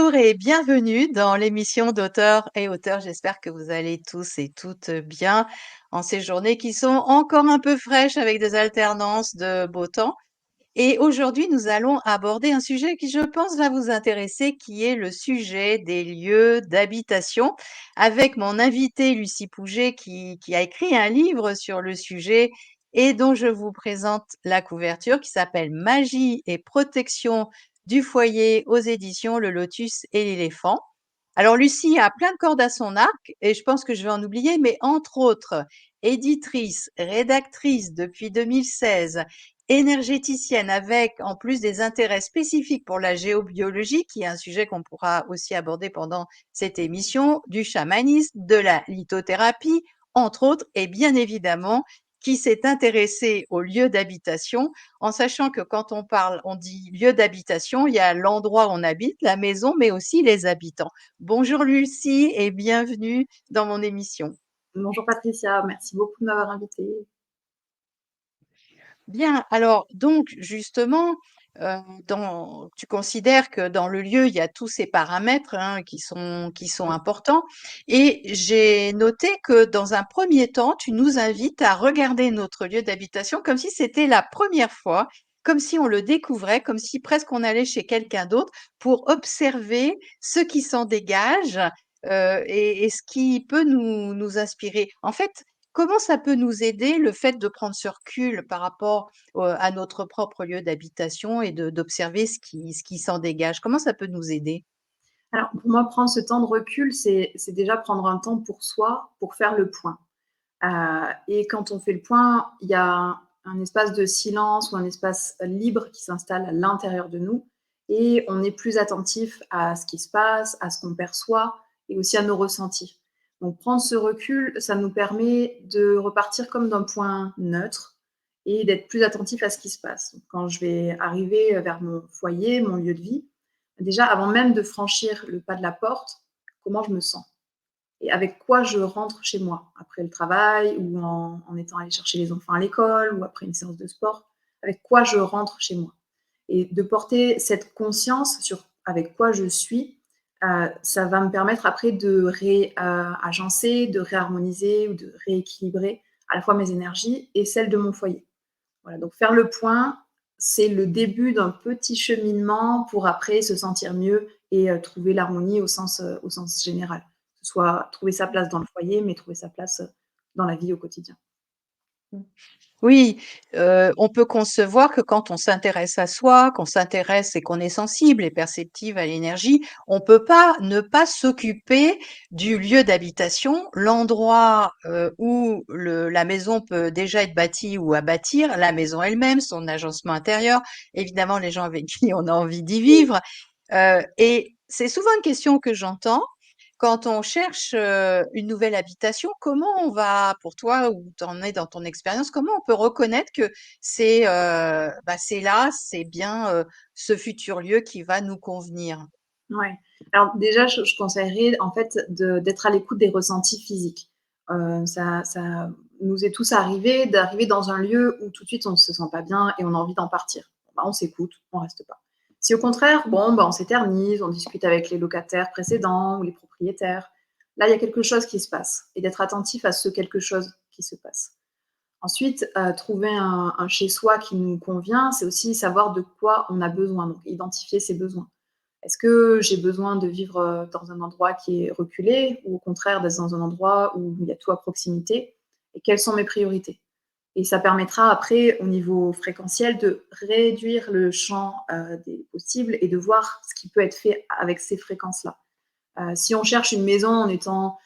Bonjour et bienvenue dans l'émission d'auteurs et auteurs. J'espère que vous allez tous et toutes bien en ces journées qui sont encore un peu fraîches avec des alternances de beau temps. Et aujourd'hui, nous allons aborder un sujet qui, je pense, va vous intéresser, qui est le sujet des lieux d'habitation, avec mon invitée Lucie Pouget, qui a écrit un livre sur le sujet et dont je vous présente la couverture, qui s'appelle Magie et protection du foyer aux éditions Le Lotus et l'éléphant. Alors, Lucie a plein de cordes à son arc et je pense que je vais en oublier, mais entre autres, éditrice, rédactrice depuis 2016, énergéticienne avec en plus des intérêts spécifiques pour la géobiologie, qui est un sujet qu'on pourra aussi aborder pendant cette émission, du chamanisme, de la lithothérapie, entre autres, et bien évidemment, qui s'est intéressée aux lieux d'habitation, en sachant que quand on parle, on dit lieu d'habitation, il y a l'endroit où on habite, la maison, mais aussi les habitants. Bonjour Lucie et bienvenue dans mon émission. Bonjour Patricia, merci beaucoup de m'avoir invitée. Bien, alors donc justement, tu considères que dans le lieu, il y a tous ces paramètres hein, qui sont Oui. importants. Et j'ai noté que dans un premier temps, tu nous invites à regarder notre lieu d'habitation comme si c'était la première fois, comme si on le découvrait, comme si presque on allait chez quelqu'un d'autre pour observer ce qui s'en dégage et ce qui peut nous inspirer. En fait, comment ça peut nous aider le fait de prendre ce recul par rapport à notre propre lieu d'habitation et d'observer ce qui s'en dégage? Comment ça peut nous aider? Alors pour moi, prendre ce temps de recul, c'est déjà prendre un temps pour soi, pour faire le point. Et quand on fait le point, il y a un espace de silence ou un espace libre qui s'installe à l'intérieur de nous et on est plus attentif à ce qui se passe, à ce qu'on perçoit et aussi à nos ressentis. Donc prendre ce recul, ça nous permet de repartir comme d'un point neutre et d'être plus attentif à ce qui se passe. Donc, quand je vais arriver vers mon foyer, mon lieu de vie, déjà avant même de franchir le pas de la porte, comment je me sens et avec quoi je rentre chez moi après le travail ou en étant allé chercher les enfants à l'école ou après une séance de sport, avec quoi je rentre chez moi. Et de porter cette conscience sur avec quoi je suis, ça va me permettre après de réagencer, de réharmoniser ou de rééquilibrer à la fois mes énergies et celles de mon foyer. Voilà, donc faire le point, c'est le début d'un petit cheminement pour après se sentir mieux et trouver l'harmonie au sens général. Que ce soit trouver sa place dans le foyer, mais trouver sa place dans la vie au quotidien. Oui, on peut concevoir que quand on s'intéresse à soi, qu'on s'intéresse et qu'on est sensible et perceptive à l'énergie, on peut pas ne pas s'occuper du lieu d'habitation, l'endroit, où la maison peut déjà être bâtie ou à bâtir, la maison elle-même, son agencement intérieur, évidemment les gens avec qui on a envie d'y vivre. Et c'est souvent une question que j'entends quand on cherche, une nouvelle habitation. Comment on va pour toi, où tu en es dans ton expérience, comment on peut reconnaître que c'est là, c'est bien, ce futur lieu qui va nous convenir? Ouais. Alors déjà, je conseillerais en fait d'être à l'écoute des ressentis physiques. Ça nous est tous arrivé d'arriver dans un lieu où tout de suite on ne se sent pas bien et on a envie d'en partir. Bon, bah, on s'écoute, on reste pas. Si au contraire, bon, bah, on s'éternise, on discute avec les locataires précédents ou les propriétaires, là il y a quelque chose qui se passe et d'être attentif à ce quelque chose qui se passe. Ensuite, trouver un chez soi qui nous convient, c'est aussi savoir de quoi on a besoin, donc identifier ses besoins. Est-ce que j'ai besoin de vivre dans un endroit qui est reculé ou au contraire d'être dans un endroit où il y a tout à proximité? Et quelles sont mes priorités? Et ça permettra après, au niveau fréquentiel, de réduire le champ des possibles et de voir ce qui peut être fait avec ces fréquences-là. Si on cherche une maison en étant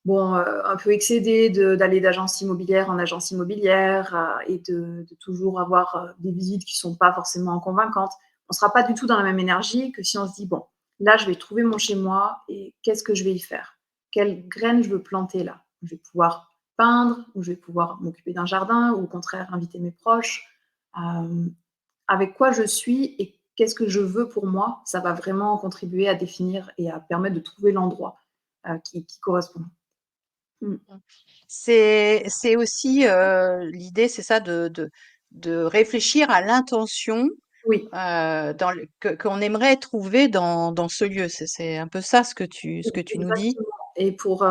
bon, un peu excédé d'aller d'agence immobilière en agence immobilière et de toujours avoir des visites qui ne sont pas forcément convaincantes, on ne sera pas du tout dans la même énergie que si on se dit, bon, là, je vais trouver mon chez moi et qu'est-ce que je vais y faire? Quelles graines je veux planter là? Je vais pouvoir peindre ou je vais pouvoir m'occuper d'un jardin ou au contraire inviter mes proches. Euh, avec quoi je suis et qu'est-ce que je veux pour moi, ça va vraiment contribuer à définir et à permettre de trouver l'endroit qui correspond. Mm. Mmh. C'est aussi, l'idée, c'est ça de réfléchir à l'intention Oui, qu'on aimerait trouver dans ce lieu. C'est un peu ça ce que tu nous dis? exactement. Et pour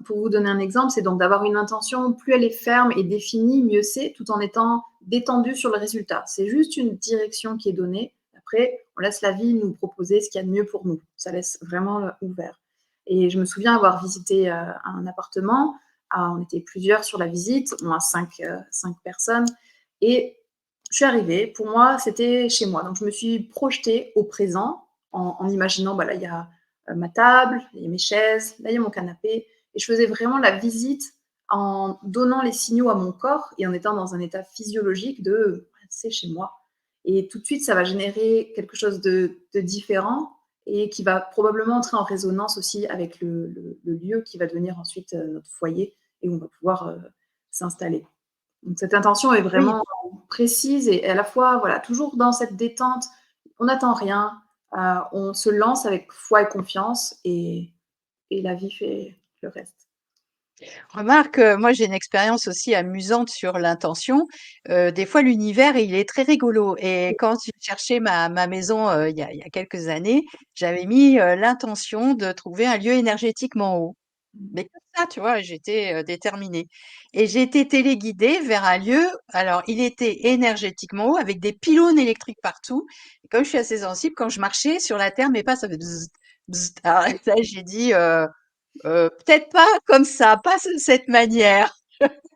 vous donner un exemple, c'est donc d'avoir une intention, plus elle est ferme et définie, mieux c'est, tout en étant détendu sur le résultat. C'est juste une direction qui est donnée. Après, on laisse la vie nous proposer ce qu'il y a de mieux pour nous. Ça laisse vraiment ouvert. Et je me souviens avoir visité un appartement. On était plusieurs sur la visite, au moins cinq personnes. Et je suis arrivée. Pour moi, c'était chez moi. Donc, je me suis projetée au présent en imaginant, bah, là, il y a ma table, il y a mes chaises, là il y a mon canapé. Et je faisais vraiment la visite en donnant les signaux à mon corps et en étant dans un état physiologique de c'est chez moi. Et tout de suite, ça va générer quelque chose de différent et qui va probablement entrer en résonance aussi avec le lieu qui va devenir ensuite notre foyer et où on va pouvoir s'installer. Donc cette intention est Oui. vraiment précise et à la fois, voilà, toujours dans cette détente. On n'attend rien, on se lance avec foi et confiance et la vie fait le reste. Remarque, moi j'ai une expérience aussi amusante sur l'intention. Des fois l'univers il est très rigolo et quand j'ai cherché ma maison, il y a quelques années, j'avais mis, l'intention de trouver un lieu énergétiquement haut. Mais comme ça, tu vois? J'étais, déterminée et j'ai été téléguidée vers un lieu, alors il était énergétiquement haut avec des pylônes électriques partout et comme je suis assez sensible, quand je marchais sur la terre, mes pas ça faisait bzz, bzz. Alors là j'ai dit, peut-être pas comme ça, pas de cette manière.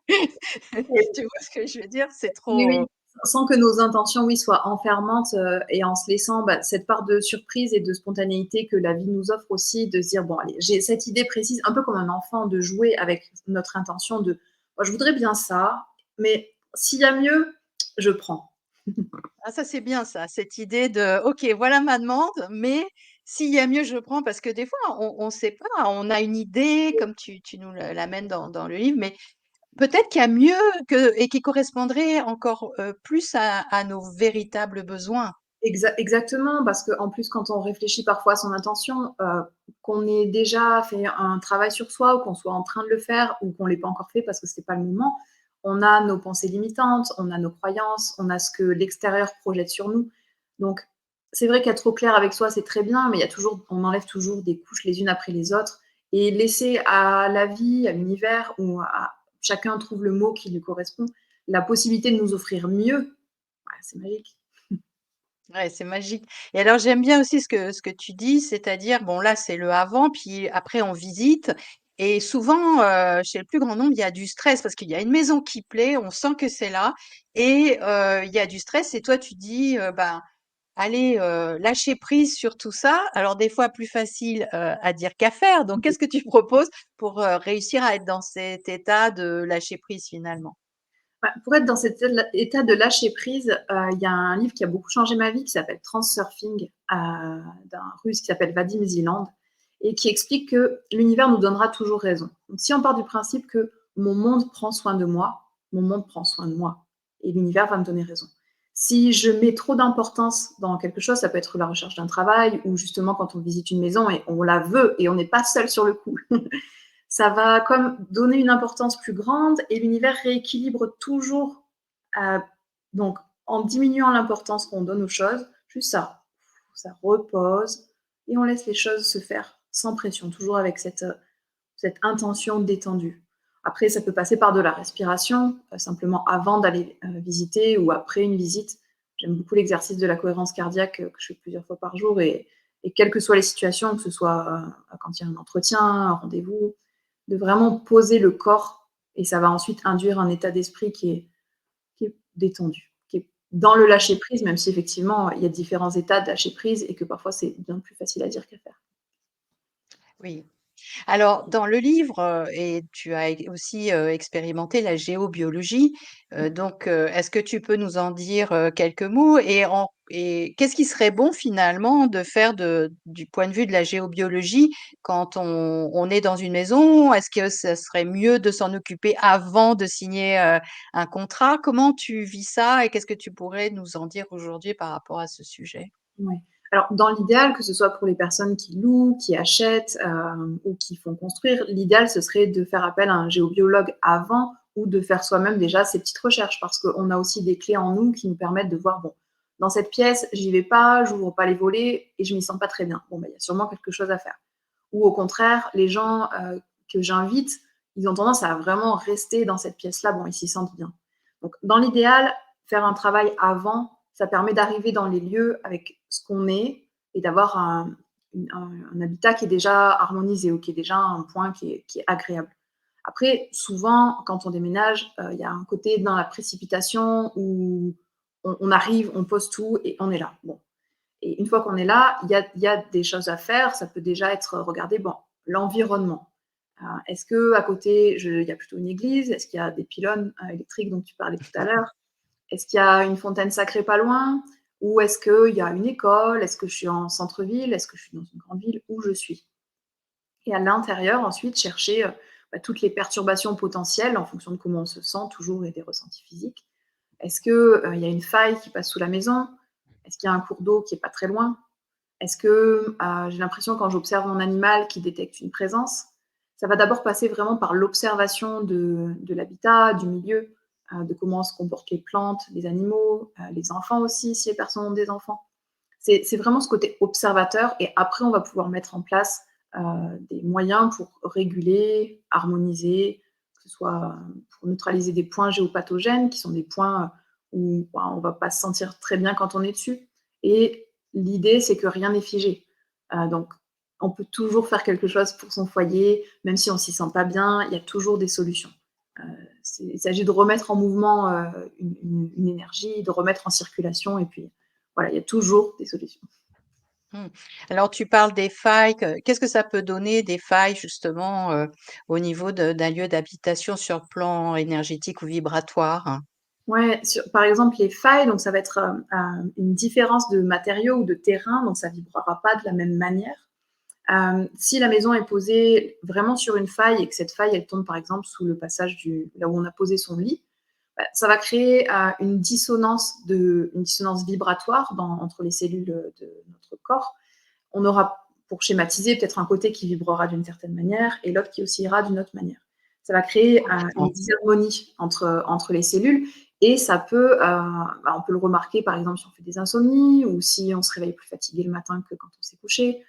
Tu vois ce que je veux dire? C'est Oui, oui, trop sans que nos intentions, oui, soient enfermantes, et en se laissant, bah, cette part de surprise et de spontanéité que la vie nous offre aussi, de se dire: «Bon allez, j'ai cette idée précise», un peu comme un enfant, de jouer avec notre intention de: «Moi je voudrais bien ça, mais s'il y a mieux, je prends». ah ça c'est bien ça, cette idée de: «OK, voilà ma demande, mais s'il y a mieux, je prends» parce que des fois on sait pas, on a une idée comme tu nous l'amènes dans le livre, mais peut-être qu'il y a mieux que et qui correspondrait encore, plus à nos véritables besoins. Exactement, parce qu'en plus, quand on réfléchit parfois à son intention, qu'on ait déjà fait un travail sur soi ou qu'on soit en train de le faire ou qu'on ne l'ait pas encore fait parce que c'est pas le moment, on a nos pensées limitantes, on a nos croyances, on a ce que l'extérieur projette sur nous. Donc, c'est vrai qu'être au clair avec soi, c'est très bien, mais il y a toujours, on enlève toujours des couches les unes après les autres et laisser à la vie, à l'univers ou à chacun trouve le mot qui lui correspond, la possibilité de nous offrir mieux, ouais, c'est magique. Ouais, c'est magique et alors j'aime bien aussi ce que tu dis, c'est-à-dire, bon là, c'est le avant, puis après on visite et souvent, chez le plus grand nombre, il y a du stress parce qu'il y a une maison qui plaît, on sent que c'est là et il y a du stress et toi tu dis, ben: «Allez, lâcher prise sur tout ça». Alors des fois plus facile, à dire qu'à faire, donc qu'est-ce que tu proposes pour, réussir à être dans cet état de lâcher prise finalement? Bah, pour être dans cet état de lâcher prise, il y a un livre qui a beaucoup changé ma vie qui s'appelle Transurfing, d'un Russe qui s'appelle Vadim Zeland et qui explique que l'univers nous donnera toujours raison. Donc si on part du principe que mon monde prend soin de moi, mon monde prend soin de moi et l'univers va me donner raison. Si je mets trop d'importance dans quelque chose, ça peut être la recherche d'un travail ou justement quand on visite une maison et on la veut et on n'est pas seul sur le coup. Ça va comme donner une importance plus grande et l'univers rééquilibre toujours. euh, donc, en diminuant l'importance qu'on donne aux choses, juste ça repose et on laisse les choses se faire sans pression, toujours avec cette intention détendue. Après, ça peut passer par de la respiration, simplement avant d'aller visiter ou après une visite. J'aime beaucoup l'exercice de la cohérence cardiaque que je fais plusieurs fois par jour et quelles que soient les situations, que ce soit quand il y a un entretien, un rendez-vous, de vraiment poser le corps et ça va ensuite induire un état d'esprit qui est détendu, qui est dans le lâcher prise, même si effectivement il y a différents états de lâcher prise et que parfois c'est bien plus facile à dire qu'à faire. Oui. Alors, dans le livre, et tu as aussi, expérimenté la géobiologie, donc, est-ce que tu peux nous en dire, quelques mots? Et qu'est-ce qui serait bon finalement de faire du point de vue de la géobiologie quand on est dans une maison? Est-ce que ce serait mieux de s'en occuper avant de signer, un contrat? Comment tu vis ça et qu'est-ce que tu pourrais nous en dire aujourd'hui par rapport à ce sujet? Ouais. Alors, dans l'idéal, que ce soit pour les personnes qui louent, qui achètent ou qui font construire, l'idéal, ce serait de faire appel à un géobiologue avant ou de faire soi-même déjà ses petites recherches parce qu'on a aussi des clés en nous qui nous permettent de voir, bon, dans cette pièce, j'y vais pas, j'ouvre pas les volets et je m'y sens pas très bien. Bon, ben, il y a sûrement quelque chose à faire. Ou au contraire, les gens que j'invite, ils ont tendance à vraiment rester dans cette pièce-là. Bon, ils s'y sentent bien. Donc, dans l'idéal, faire un travail avant, ça permet d'arriver dans les lieux avec ce qu'on est et d'avoir un habitat qui est déjà harmonisé ou qui est déjà un point qui est agréable. Après, souvent, quand on déménage, il y a un côté dans la précipitation où on arrive, on pose tout et on est là. Bon. Et une fois qu'on est là, il y a des choses à faire. Ça peut déjà être regarder bon, l'environnement. Est-ce que à côté, il y a plutôt une église? Est-ce qu'il y a des pylônes électriques dont tu parlais tout à l'heure? Est-ce qu'il y a une fontaine sacrée pas loin? Ou est-ce qu'il y a une école? Est-ce que je suis en centre-ville? Est-ce que je suis dans une grande ville? Où je suis? Et à l'intérieur, ensuite, chercher toutes les perturbations potentielles en fonction de comment on se sent, toujours et des ressentis physiques. Est-ce qu'il y a une faille qui passe sous la maison? Est-ce qu'il y a un cours d'eau qui est pas très loin? Est-ce que j'ai l'impression quand j'observe mon animal qui détecte une présence? Ça va d'abord passer vraiment par l'observation de l'habitat, du milieu, de comment se comportent les plantes, les animaux, les enfants aussi, si les personnes ont des enfants. C'est vraiment ce côté observateur et après on va pouvoir mettre en place des moyens pour réguler, harmoniser, que ce soit pour neutraliser des points géopathogènes qui sont des points où on ne va pas se sentir très bien quand on est dessus. Et l'idée, c'est que rien n'est figé. Donc, on peut toujours faire quelque chose pour son foyer, même si on ne s'y sent pas bien, il y a toujours des solutions. Euh, il s'agit de remettre en mouvement une énergie, de remettre en circulation, et puis voilà, il y a toujours des solutions. Mmh. Alors tu parles des failles, qu'est-ce que ça peut donner des failles justement, au niveau d'un lieu d'habitation sur le plan énergétique ou vibratoire? Ouais, par exemple, les failles, donc ça va être une différence de matériaux ou de terrain, donc ça ne vibrera pas de la même manière. Si la maison est posée vraiment sur une faille et que cette faille, elle tombe par exemple sous le passage là où on a posé son lit, bah, ça va créer une dissonance vibratoire entre les cellules de notre corps. On aura, pour schématiser, peut-être un côté qui vibrera d'une certaine manière et l'autre qui oscillera d'une autre manière. Ça va créer une Complètement. disharmonie entre les cellules et ça peut, on peut le remarquer par exemple si on fait des insomnies ou si on se réveille plus fatigué le matin que quand on s'est couché.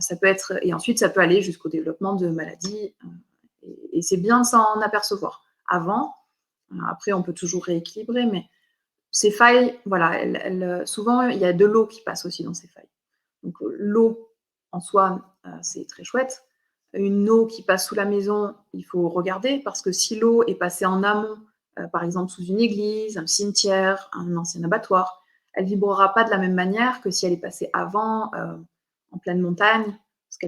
Ça peut être, et ensuite ça peut aller jusqu'au développement de maladies et c'est bien de s'en apercevoir avant. Après, on peut toujours rééquilibrer, mais ces failles, voilà, souvent il y a de l'eau qui passe aussi dans ces failles. Donc l'eau en soi, c'est très chouette. Une eau qui passe sous la maison, il faut regarder parce que si l'eau est passée en amont, par exemple sous une église, un cimetière, un ancien abattoir, elle vibrera pas de la même manière que si elle est passée avant, en pleine montagne, parce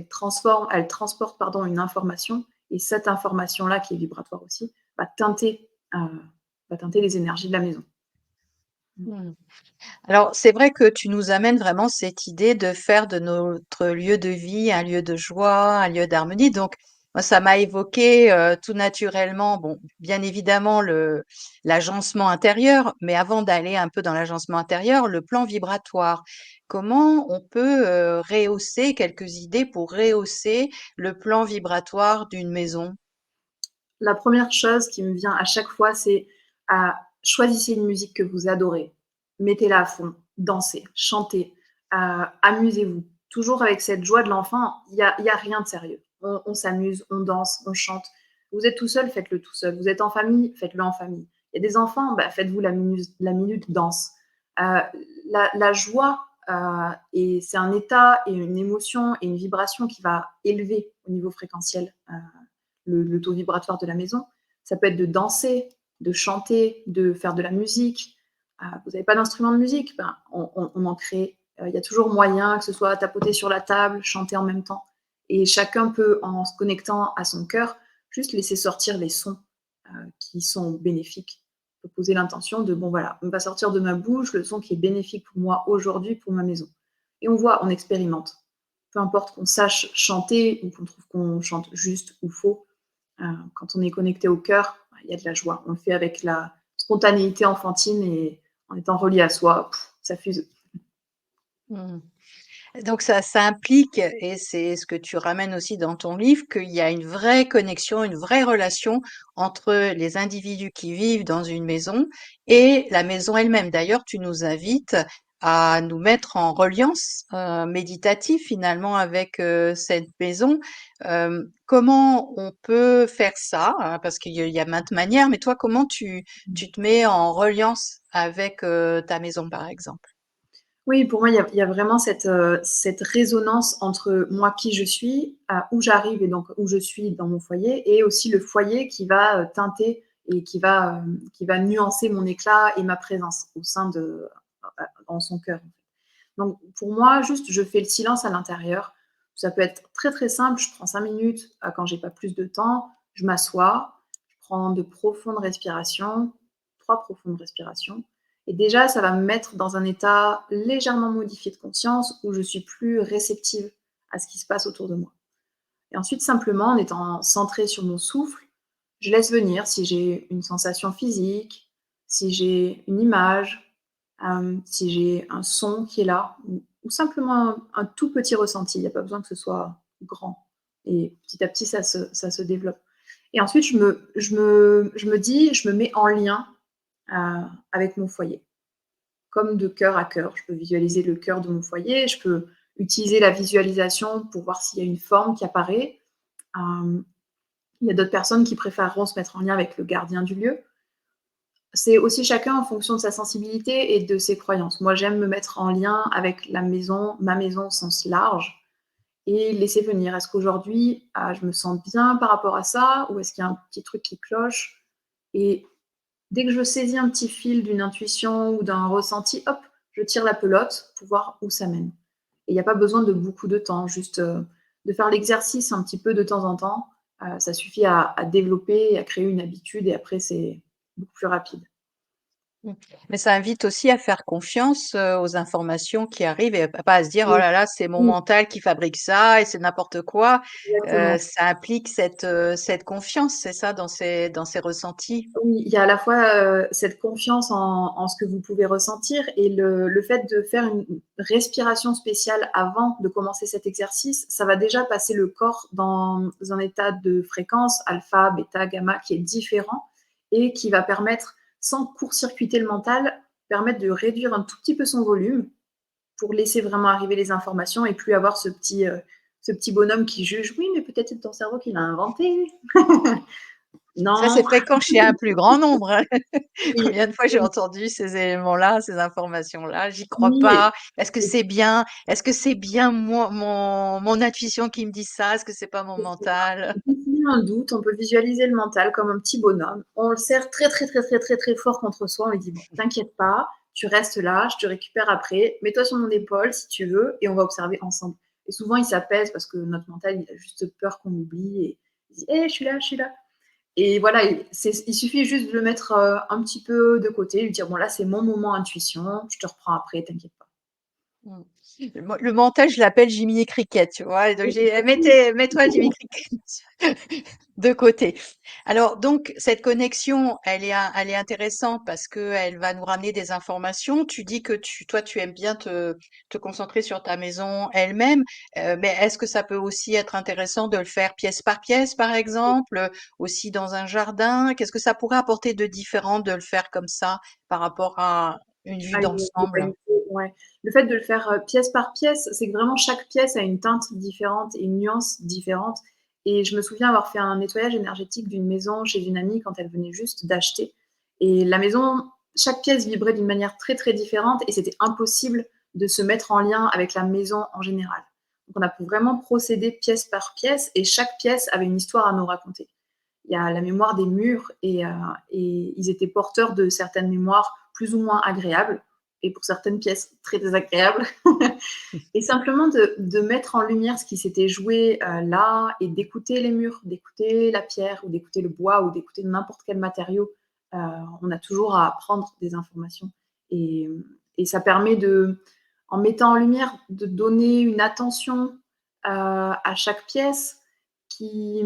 elle transporte pardon, une information et cette information-là qui est vibratoire aussi va teinter, euh, va teinter les énergies de la maison. Mmh. Alors, c'est vrai que tu nous amènes vraiment cette idée de faire de notre lieu de vie un lieu de joie, un lieu d'harmonie. Donc, moi, ça m'a évoqué tout naturellement, bon, bien évidemment, l'agencement intérieur, mais avant d'aller un peu dans l'agencement intérieur, le plan vibratoire. Comment on peut rehausser quelques idées pour rehausser le plan vibratoire d'une maison? La première chose qui me vient à chaque fois, c'est choisissez une musique que vous adorez, mettez-la à fond, dansez, chantez, amusez-vous. Toujours avec cette joie de l'enfant, y a rien de sérieux. On s'amuse, on danse, on chante. Vous êtes tout seul, faites-le tout seul. Vous êtes en famille, faites-le en famille. Il y a des enfants, bah, faites-vous la minute danse. Euh, la joie, et c'est un état et une émotion et une vibration qui va élever au niveau fréquentiel le taux vibratoire de la maison. Ça peut être de danser, de chanter, de faire de la musique. Vous n'avez pas d'instrument de musique, ben, on en crée. Il y a toujours moyen, que ce soit tapoter sur la table, chanter en même temps. Et chacun peut, en se connectant à son cœur, juste laisser sortir les sons qui sont bénéfiques. On peut poser l'intention de, bon voilà, on va sortir de ma bouche le son qui est bénéfique pour moi aujourd'hui, pour ma maison. Et on voit, on expérimente. Peu importe qu'on sache chanter ou qu'on trouve qu'on chante juste ou faux, quand on est connecté au cœur, il y a de la joie. On le fait avec la spontanéité enfantine et en étant relié à soi, ça fuse. Mmh. Donc ça implique, et c'est ce que tu ramènes aussi dans ton livre, qu'il y a une vraie connexion, une vraie relation entre les individus qui vivent dans une maison et la maison elle-même. D'ailleurs, tu nous invites à nous mettre en reliance méditative finalement avec cette maison. Comment on peut faire ça, hein, parce qu'il y a maintes manières, mais toi, comment tu te mets en reliance avec ta maison, par exemple? Oui, pour moi, il y a vraiment cette résonance entre moi, qui je suis, où j'arrive et donc où je suis dans mon foyer, et aussi le foyer qui va teinter et qui va nuancer mon éclat et ma présence au sein dans son cœur. Donc, pour moi, juste, je fais le silence à l'intérieur. Ça peut être très, très simple. Je prends 5 minutes quand j'ai pas plus de temps. Je m'assois, je prends de profondes respirations, 3 profondes respirations. Et déjà, ça va me mettre dans un état légèrement modifié de conscience où je suis plus réceptive à ce qui se passe autour de moi. Et ensuite, simplement, en étant centrée sur mon souffle, je laisse venir si j'ai une sensation physique, si j'ai une image, si j'ai un son qui est là, ou simplement un tout petit ressenti. Il n'y a pas besoin que ce soit grand. Et petit à petit, ça se développe. Et ensuite, je me dis, je me mets en lien avec mon foyer, comme de cœur à cœur. Je peux visualiser le cœur de mon foyer, je peux utiliser la visualisation pour voir s'il y a une forme qui apparaît. Il y a d'autres personnes qui préféreront se mettre en lien avec le gardien du lieu. C'est aussi chacun en fonction de sa sensibilité et de ses croyances. Moi, j'aime me mettre en lien avec la maison, ma maison au sens large, et laisser venir. Est-ce qu'aujourd'hui, je me sens bien par rapport à ça, ou est-ce qu'il y a un petit truc qui cloche? Et dès que je saisis un petit fil d'une intuition ou d'un ressenti, hop, je tire la pelote pour voir où ça mène. Et il n'y a pas besoin de beaucoup de temps, juste de faire l'exercice un petit peu de temps en temps. Ça suffit à développer et à créer une habitude, et après, c'est beaucoup plus rapide. Mmh. Mais ça invite aussi à faire confiance, aux informations qui arrivent et pas à se dire: «Oh Oui, là là, c'est mon oui, mental qui fabrique ça et c'est n'importe quoi». exactement. Ça implique cette confiance, c'est ça, dans ces ressentis? Oui, il y a à la fois cette confiance en ce que vous pouvez ressentir, et le fait de faire une respiration spéciale avant de commencer cet exercice, ça va déjà passer le corps dans un état de fréquence alpha, bêta, gamma qui est différent, et qui va permettre, sans court-circuiter le mental, permettre de réduire un tout petit peu son volume pour laisser vraiment arriver les informations et plus avoir ce petit bonhomme qui juge. Oui, mais peut-être c'est ton cerveau qui l'a inventé. Ça, Non, c'est fréquent chez un plus grand nombre, hein. oui, Combien de fois j'ai oui, entendu ces éléments-là, ces informations-là? J'y crois oui. pas. Est-ce que c'est bien? Est-ce que c'est bien mon intuition qui me dit ça? Est-ce que c'est pas mon mental? On peut finir un doute, on peut visualiser le mental comme un petit bonhomme. On le serre très, très, très, très, très, très fort contre soi. On lui dit, bon, t'inquiète pas, tu restes là, je te récupère après, mets-toi sur mon épaule si tu veux, et on va observer ensemble. Et souvent, il s'apaise parce que notre mental, il a juste peur qu'on oublie, et il dit, hé, je suis là, je suis là. Et voilà, il suffit juste de le mettre un petit peu de côté, lui dire, bon, là, c'est mon moment intuition, je te reprends après, t'inquiète pas. Mmh. Le mental, je l'appelle Jiminy Cricket, tu vois? Et donc Oui, j'ai mets-toi Jiminy Cricket de côté. Alors donc cette connexion, elle est intéressante parce qu'elle va nous ramener des informations. Tu dis que tu aimes bien te concentrer sur ta maison elle-même, mais est-ce que ça peut aussi être intéressant de le faire pièce par pièce, par exemple, aussi dans un jardin? Qu'est-ce que ça pourrait apporter de différent de le faire comme ça par rapport à une vue à une d'ensemble? globalité, ouais. Le fait de le faire pièce par pièce, c'est que vraiment chaque pièce a une teinte différente et une nuance différente. Et je me souviens avoir fait un nettoyage énergétique d'une maison chez une amie quand elle venait juste d'acheter. Et la maison, chaque pièce vibrait d'une manière très très différente, et c'était impossible de se mettre en lien avec la maison en général. Donc on a pu vraiment procéder pièce par pièce, et chaque pièce avait une histoire à nous raconter. Il y a la mémoire des murs, et ils étaient porteurs de certaines mémoires plus ou moins agréables, et pour certaines pièces très désagréables. Et simplement de mettre en lumière ce qui s'était joué là, et d'écouter les murs, d'écouter la pierre, ou d'écouter le bois, ou d'écouter n'importe quel matériau. On a toujours à apprendre des informations. Et, et ça permet en mettant en lumière, de donner une attention à chaque pièce qui,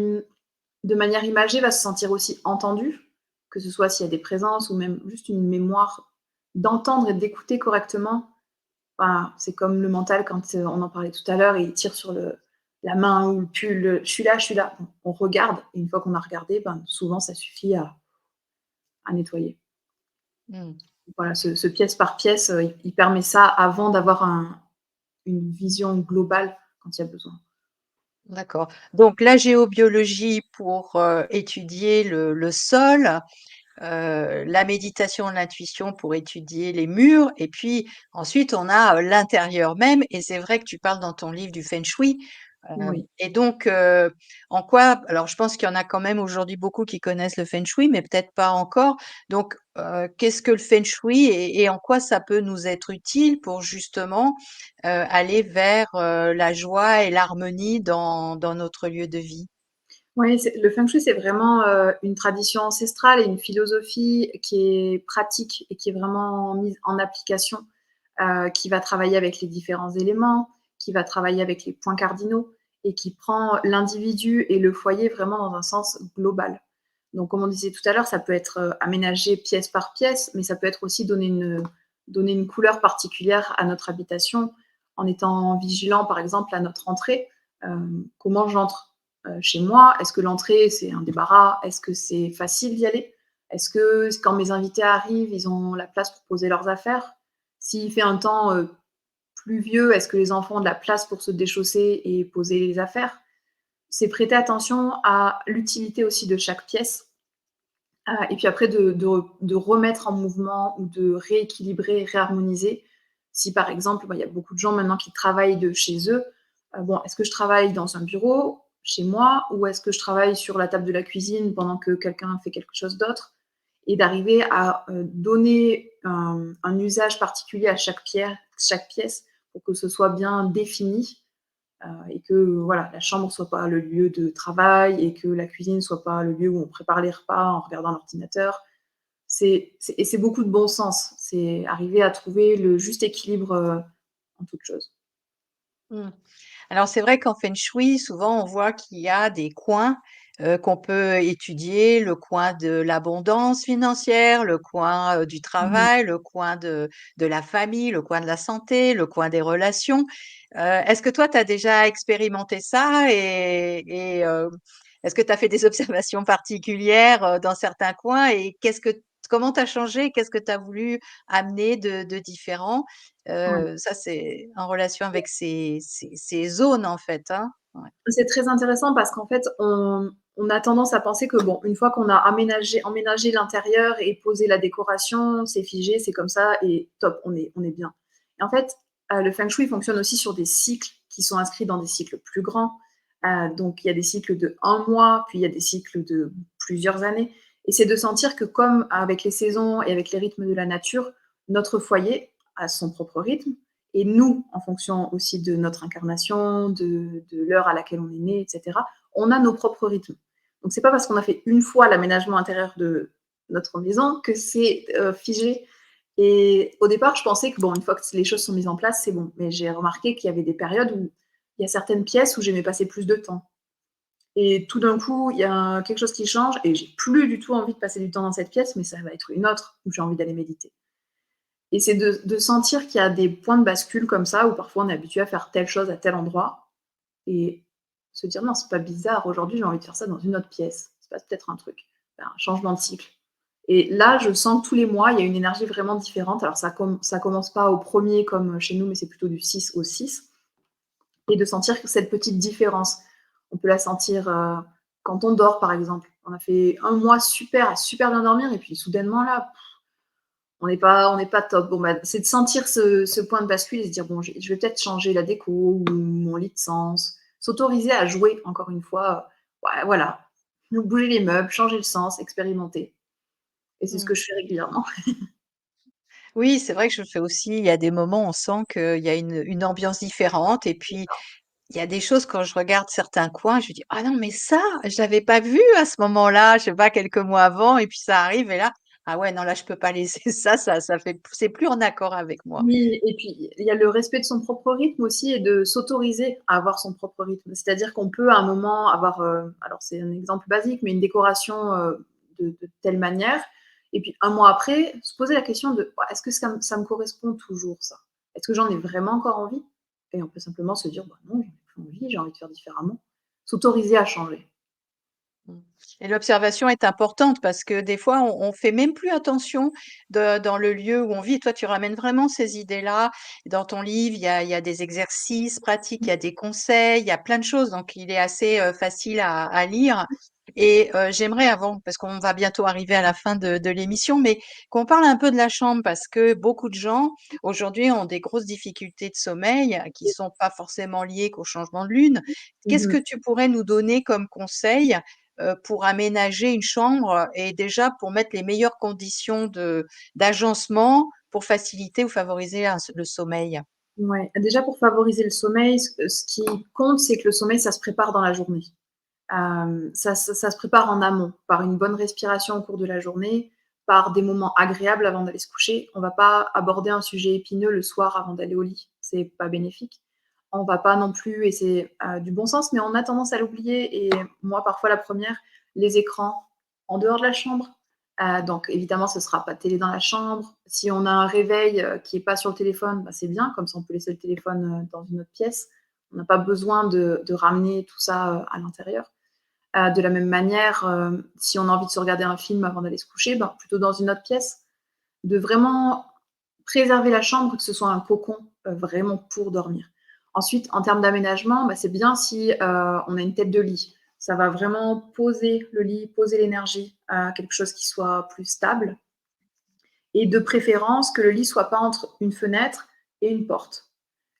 de manière imagée, va se sentir aussi entendue, que ce soit s'il y a des présences ou même juste une mémoire, d'entendre et d'écouter correctement. Enfin, c'est comme le mental quand on en parlait tout à l'heure, et il tire sur la main ou le pull, je suis là, je suis là. On regarde, et une fois qu'on a regardé, ben, souvent ça suffit à nettoyer. Mmh. Voilà, ce pièce par pièce, il permet ça avant d'avoir une vision globale quand il y a besoin. D'accord. Donc la géobiologie pour, étudier le sol, la méditation, l'intuition pour étudier les murs et puis ensuite on a, l'intérieur même et c'est vrai que tu parles dans ton livre du feng shui, Oui. et donc en quoi alors je pense qu'il y en a quand même aujourd'hui beaucoup qui connaissent le feng shui, mais peut-être pas encore. Donc qu'est-ce que le feng shui et en quoi ça peut nous être utile pour justement, aller vers, la joie et l'harmonie dans notre lieu de vie? Oui, le feng shui, c'est vraiment une tradition ancestrale et une philosophie qui est pratique et qui est vraiment mise en application, qui va travailler avec les différents éléments, qui va travailler avec les points cardinaux et qui prend l'individu et le foyer vraiment dans un sens global. Donc, comme on disait tout à l'heure, ça peut être aménagé pièce par pièce, mais ça peut être aussi donner une couleur particulière à notre habitation en étant vigilant, par exemple, à notre entrée. Comment j'entre chez moi? Est-ce que l'entrée, c'est un débarras? Est-ce que c'est facile d'y aller? Est-ce que quand mes invités arrivent, ils ont la place pour poser leurs affaires? S'il fait un temps pluvieux, est-ce que les enfants ont de la place pour se déchausser et poser les affaires? C'est prêter attention à l'utilité aussi de chaque pièce. Et puis après, de remettre en mouvement ou de rééquilibrer, réharmoniser. Si par exemple, il y a beaucoup de gens maintenant qui travaillent de chez eux, bon, est-ce que je travaille dans un bureau, chez moi, ou est-ce que je travaille sur la table de la cuisine pendant que quelqu'un fait quelque chose d'autre? Et d'arriver à donner un usage particulier à chaque pièce pour que ce soit bien défini et que voilà, la chambre soit pas le lieu de travail et que la cuisine soit pas le lieu où on prépare les repas en regardant l'ordinateur. Et c'est beaucoup de bon sens. C'est arriver à trouver le juste équilibre en toute chose. Mmh. Alors c'est vrai qu'en feng shui, souvent on voit qu'il y a des coins, qu'on peut étudier, le coin de l'abondance financière, le coin, du Mmh. travail, le coin de la famille, le coin de la santé, le coin des relations. Est-ce que toi tu as déjà expérimenté ça et est-ce que tu as fait des observations particulières, dans certains coins et comment tu as changé? Qu'est-ce que tu as voulu amener de différent? Ouais. Ça, c'est en relation avec ces zones, en fait, hein? Ouais. C'est très intéressant parce qu'en fait, on a tendance à penser que bon, une fois qu'on a emménagé l'intérieur et posé la décoration, c'est figé, c'est comme ça et top, on est bien. Et en fait, le feng shui fonctionne aussi sur des cycles qui sont inscrits dans des cycles plus grands. Donc, il y a des cycles de un mois, puis il y a des cycles de plusieurs années. Et c'est de sentir que comme avec les saisons et avec les rythmes de la nature, notre foyer a son propre rythme et nous, en fonction aussi de notre incarnation, de l'heure à laquelle on est né, etc., on a nos propres rythmes. Donc, c'est pas parce qu'on a fait une fois l'aménagement intérieur de notre maison que c'est figé. Et au départ, je pensais que, bon, une fois que les choses sont mises en place, c'est bon. Mais j'ai remarqué qu'il y avait des périodes où il y a certaines pièces où j'aimais passer plus de temps. Et tout d'un coup, il y a quelque chose qui change et j'ai plus du tout envie de passer du temps dans cette pièce, mais ça va être une autre où j'ai envie d'aller méditer. Et c'est de sentir qu'il y a des points de bascule comme ça, où parfois on est habitué à faire telle chose à tel endroit, et se dire non, c'est pas bizarre, aujourd'hui j'ai envie de faire ça dans une autre pièce. C'est pas peut-être un truc, un changement de cycle. Et là, je sens que tous les mois, il y a une énergie vraiment différente. Alors ça commence pas au premier comme chez nous, mais c'est plutôt du 6 au 6. Et de sentir que cette petite différence, on peut la sentir quand on dort par exemple. On a fait un mois super, à super bien dormir, et puis soudainement là, on n'est pas top. Bon, bah, c'est de sentir ce point de bascule et se dire, bon, je vais peut-être changer la déco ou mon lit de sens. S'autoriser à jouer, encore une fois. Ouais, voilà. Nous bouger les meubles, changer le sens, expérimenter. Et c'est ce que Mmh. je fais régulièrement. Oui, c'est vrai que je le fais aussi. Il y a des moments, on sent qu'il y a une ambiance différente et puis il y a des choses quand je regarde certains coins, je me dis: «Ah non, mais ça, je l'avais pas vu à ce moment-là, je sais pas, quelques mois avant» et puis ça arrive et là: «Ah ouais, non, là, je peux pas laisser ça fait c'est plus en accord avec moi». Oui, et puis il y a le respect de son propre rythme aussi et de s'autoriser à avoir son propre rythme. C'est-à-dire qu'on peut à un moment avoir, alors c'est un exemple basique, mais une décoration de telle manière, et puis un mois après, se poser la question de ouais, est-ce que ça me correspond toujours ça? Est-ce que j'en ai vraiment encore envie? Et on peut simplement se dire bah non, j'en ai plus envie, j'ai envie de faire différemment. S'autoriser à changer. Mmh. Et l'observation est importante parce que des fois, on fait même plus attention dans le lieu où on vit. Toi, tu ramènes vraiment ces idées-là. Dans ton livre, il y a des exercices pratiques, il y a des conseils, il y a plein de choses. Donc, il est assez facile à lire. Et j'aimerais avant, parce qu'on va bientôt arriver à la fin de l'émission, mais qu'on parle un peu de la chambre parce que beaucoup de gens aujourd'hui ont des grosses difficultés de sommeil qui sont pas forcément liées qu'au changement de lune. Qu'est-ce que Mmh. tu pourrais nous donner comme conseil pour aménager une chambre et déjà pour mettre les meilleures conditions d'agencement pour faciliter ou favoriser le sommeil. Ouais, déjà pour favoriser le sommeil, ce qui compte, c'est que le sommeil, ça se prépare dans la journée. Ça se prépare en amont, par une bonne respiration au cours de la journée, par des moments agréables avant d'aller se coucher. On va pas aborder un sujet épineux le soir avant d'aller au lit, c'est pas bénéfique. On va pas non plus et c'est, du bon sens, mais on a tendance à l'oublier et moi, parfois la première, les écrans en dehors de la chambre. Donc évidemment, ce sera pas de télé dans la chambre. Si on a un réveil, qui est pas sur le téléphone, bah, c'est bien, comme ça on peut laisser le téléphone, dans une autre pièce. On n'a pas besoin de ramener tout ça, à l'intérieur. De la même manière, si on a envie de se regarder un film avant d'aller se coucher, ben, plutôt dans une autre pièce, de vraiment préserver la chambre, que ce soit un cocon vraiment pour dormir. Ensuite, en termes d'aménagement, bah, c'est bien si on a une tête de lit. Ça va vraiment poser le lit, poser l'énergie à quelque chose qui soit plus stable. Et de préférence que le lit soit pas entre une fenêtre et une porte.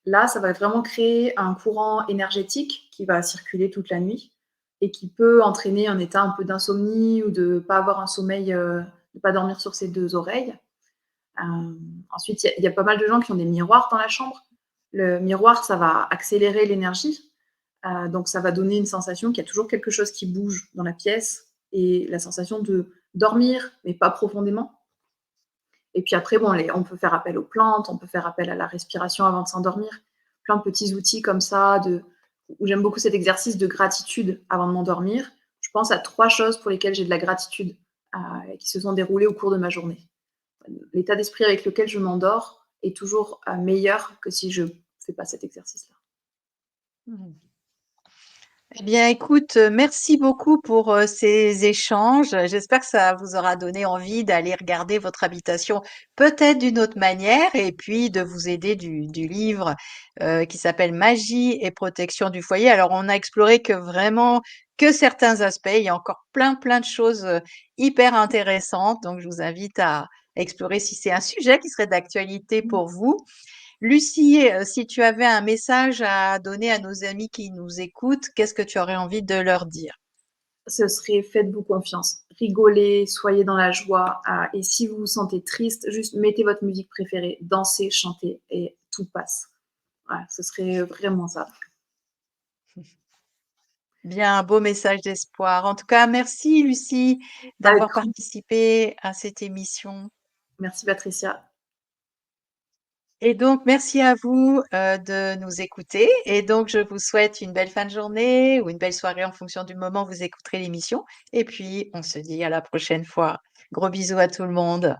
Là, ça va vraiment créer un courant énergétique qui va circuler toute la nuit et qui peut entraîner un état un peu d'insomnie ou de ne pas avoir un sommeil, de ne pas dormir sur ses deux oreilles. Ensuite, il y a pas mal de gens qui ont des miroirs dans la chambre. Le miroir, ça va accélérer l'énergie. Donc, ça va donner une sensation qu'il y a toujours quelque chose qui bouge dans la pièce et la sensation de dormir, mais pas profondément. Et puis après, bon, on peut faire appel aux plantes, on peut faire appel à la respiration avant de s'endormir. Plein de petits outils comme ça, où j'aime beaucoup cet exercice de gratitude avant de m'endormir. Je pense à 3 choses pour lesquelles j'ai de la gratitude qui se sont déroulées au cours de ma journée. L'état d'esprit avec lequel je m'endors est toujours meilleur que si je ne fais pas cet exercice-là. Mmh. Eh bien, écoute, merci beaucoup pour, ces échanges. J'espère que ça vous aura donné envie d'aller regarder votre habitation peut-être d'une autre manière et puis de vous aider du livre, qui s'appelle «Magie et protection du foyer». Alors, on a exploré que certains aspects. Il y a encore plein, plein de choses, hyper intéressantes. Donc, je vous invite à explorer si c'est un sujet qui serait d'actualité pour vous. Lucie, si tu avais un message à donner à nos amis qui nous écoutent, qu'est-ce que tu aurais envie de leur dire? Ce serait faites-vous confiance, rigolez, soyez dans la joie. Et si vous vous sentez triste, juste mettez votre musique préférée, dansez, chantez et tout passe. Voilà, ce serait vraiment ça. Bien, un beau message d'espoir. En tout cas, merci Lucie Avec d'avoir grand participé à cette émission. Merci Patricia. Et donc, merci à vous de nous écouter. Et donc, je vous souhaite une belle fin de journée ou une belle soirée en fonction du moment où vous écouterez l'émission. Et puis, on se dit à la prochaine fois. Gros bisous à tout le monde.